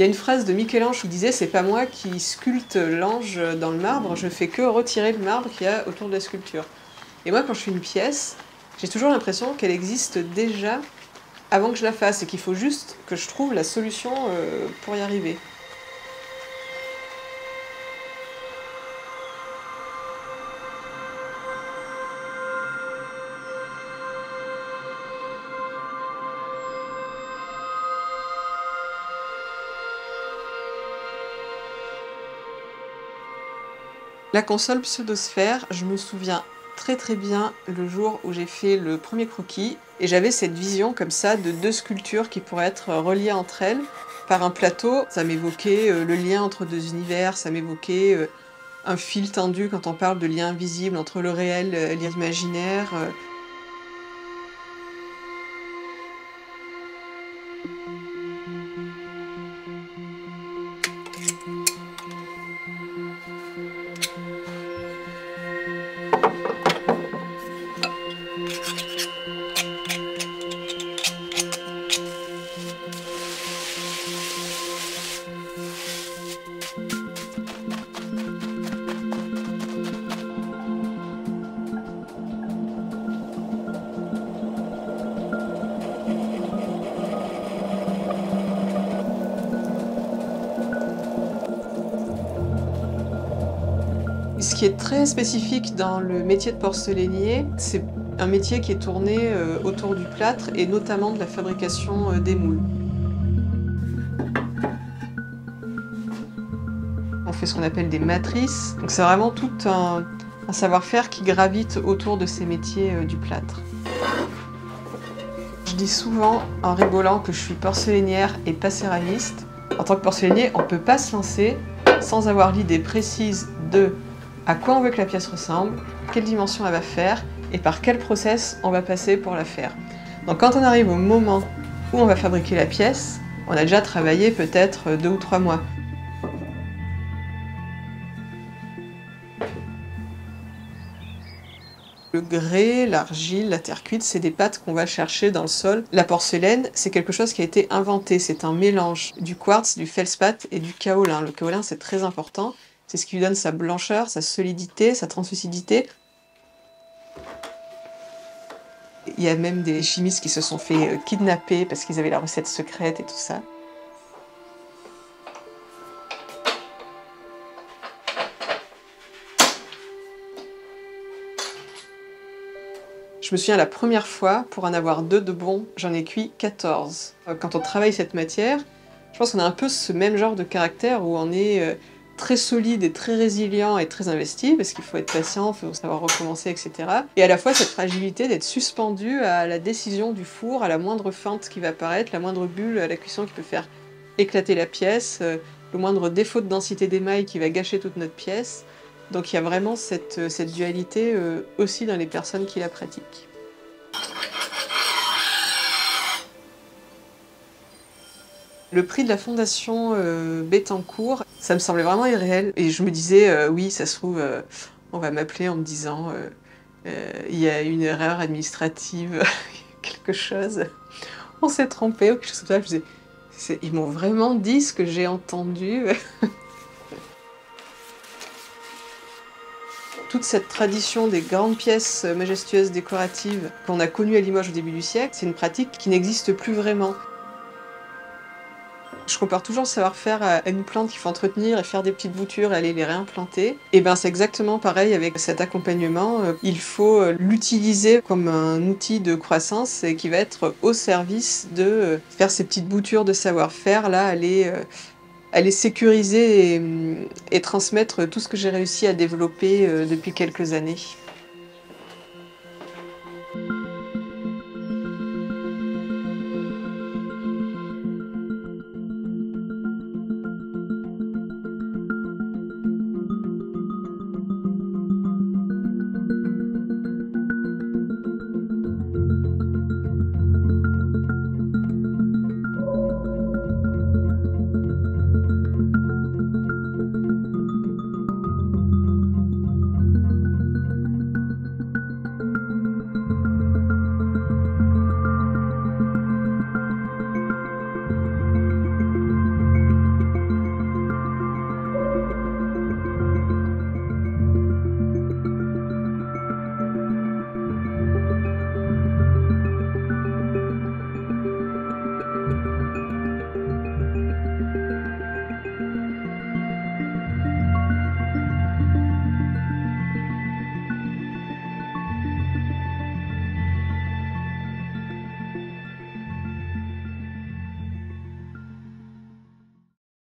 Il y a une phrase de Michel-Ange qui disait « C'est pas moi qui sculpte l'ange dans le marbre, je fais que retirer le marbre qu'il y a autour de la sculpture. » Et moi, quand je fais une pièce, j'ai toujours l'impression qu'elle existe déjà avant que je la fasse et qu'il faut juste que je trouve la solution pour y arriver. La console pseudosphère, je me souviens très bien le jour où j'ai fait le premier croquis et j'avais cette vision comme ça de deux sculptures qui pourraient être reliées entre elles par un plateau. Ça m'évoquait le lien entre deux univers, ça m'évoquait un fil tendu quand on parle de lien invisible entre le réel et l'imaginaire. Ce qui est très spécifique dans le métier de porcelainier, c'est un métier qui est tourné autour du plâtre et notamment de la fabrication des moules. On fait ce qu'on appelle des matrices, donc c'est vraiment tout un savoir-faire qui gravite autour de ces métiers du plâtre. Je dis souvent en rigolant que je suis porcelainière et pas céramiste. En tant que porcelainier, on ne peut pas se lancer sans avoir l'idée précise de à quoi on veut que la pièce ressemble, quelle dimension elle va faire et par quel process on va passer pour la faire. Donc quand on arrive au moment où on va fabriquer la pièce, on a déjà travaillé peut-être 2 ou 3 mois. Le grès, l'argile, la terre cuite, c'est des pâtes qu'on va chercher dans le sol. La porcelaine, c'est quelque chose qui a été inventé. C'est un mélange du quartz, du feldspath et du kaolin. Le kaolin, c'est très important. C'est ce qui lui donne sa blancheur, sa solidité, sa translucidité. Il y a même des chimistes qui se sont fait kidnapper parce qu'ils avaient la recette secrète et tout ça. Je me souviens la première fois, pour en avoir 2 de bons, j'en ai cuit 14. Quand on travaille cette matière, je pense qu'on a un peu ce même genre de caractère où on est très solide et très résilient et très investi, parce qu'il faut être patient, il faut savoir recommencer, etc. Et à la fois cette fragilité d'être suspendu à la décision du four, à la moindre fente qui va apparaître, la moindre bulle à la cuisson qui peut faire éclater la pièce, le moindre défaut de densité d'émail qui va gâcher toute notre pièce. Donc il y a vraiment cette dualité aussi dans les personnes qui la pratiquent. Le prix de la fondation Bettencourt, ça me semblait vraiment irréel. Et je me disais, oui, ça se trouve, on va m'appeler en me disant il y a une erreur administrative, quelque chose, on s'est trompé, ou quelque chose comme ça. Je me disais, ils m'ont vraiment dit ce que j'ai entendu. Toute cette tradition des grandes pièces majestueuses décoratives qu'on a connues à Limoges au début du siècle, c'est une pratique qui n'existe plus vraiment. Je compare toujours le savoir-faire à une plante qu'il faut entretenir et faire des petites boutures et aller les réimplanter. Et ben c'est exactement pareil avec cet accompagnement. Il faut l'utiliser comme un outil de croissance et qui va être au service de faire ces petites boutures de savoir-faire, là, aller sécuriser et transmettre tout ce que j'ai réussi à développer depuis quelques années.